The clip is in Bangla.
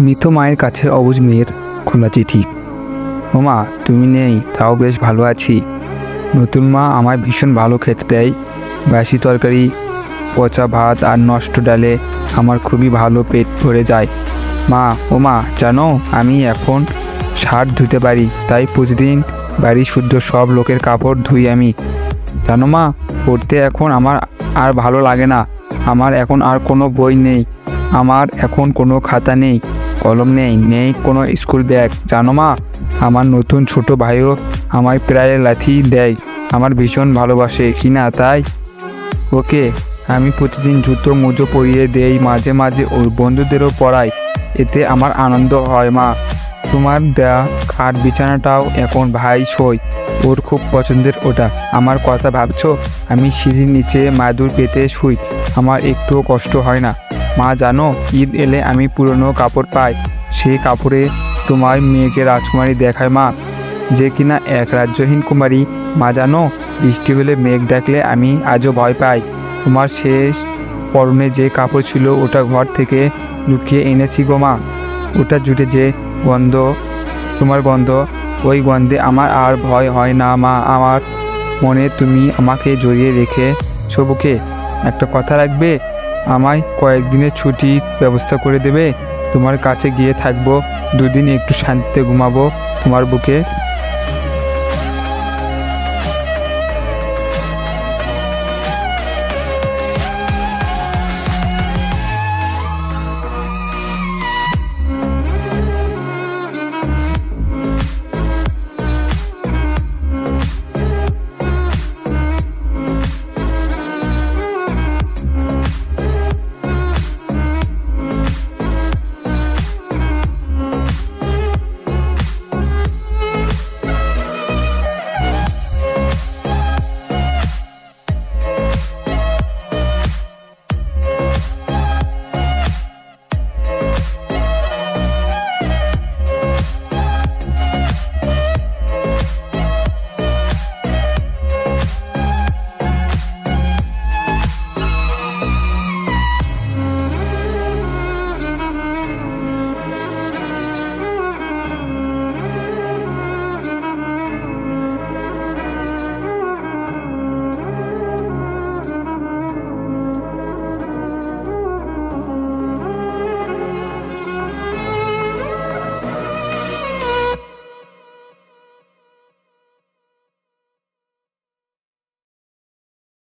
মৃত মায়ের কাছে অবুঝ মেয়ের খোলা চিঠি। ওমা, তুমি নেই, তাও বেশ ভালো আছি। নতুন মা আমায় ভীষণ ভালো খেতে দেয়। বাসি তরকারি, পচা ভাত আর নষ্ট ডালে আমার খুবই ভালো পেট ভরে যায়। মা, ওমা, জানো আমি এখন শার্ট ধুতে পারি, তাই প্রতিদিন বাড়ি শুদ্ধ সব লোকের কাপড় ধুই আমি। জানো মা, পড়তে এখন আমার আর ভালো লাগে না। আমার এখন আর কোনো বই নেই, আমার এখন কোনো খাতা নেই, কলম নেই, নেই কোনো স্কুল ব্যাগ। জানো মা, আমার নতুন ছোট ভাইও আমায় প্রায় লাথি দেয়। আমার ভীষণ ভালোবাসে কিনা তাই ওকে আমি প্রতিদিন জুতো মোজো পরিয়ে দেই, মাঝে মাঝে ওর বন্ধুদেরও পরাই, এতে আমার আনন্দ হয়। মা, তোমার দেয়া খাট বিছানাটাও এখন ভাই শোয়, ওর খুব পছন্দের ওটা। আমার কথা ভাবছো? আমি সিঁড়ির নিচে মাদুর পেতে শুই, আমার একটুও কষ্ট হয় না। মা জানো, ঈদ এলে আমি পুরনো কাপড় পাই, সেই কাপড়ে তোমার মেয়েকে রাজকুমারী দেখায় মা, যে কিনা এক রাজ্যহীন কুমারী। মা জানো, বৃষ্টি হলে মেঘ ডাকলে আমি আজও ভয় পাই। তোমার শেষ পরনে যে কাপড় ছিল ওটা ঘর থেকে লুকিয়ে এনেছি গো মা, ওটা জুটে যে গন্ধ, তোমার গন্ধ, ওই গন্ধে আমার আর ভয় হয় না। মা, আমার মনে তুমি আমাকে জড়িয়ে রেখে বুকে। একটা কথা রাখবে, আমায় কয়েকদিনের ছুটির ব্যবস্থা করে দেবে? তোমার কাছে গিয়ে থাকবো দুদিন, একটু শান্তিতে ঘুমাবো তোমার বুকে।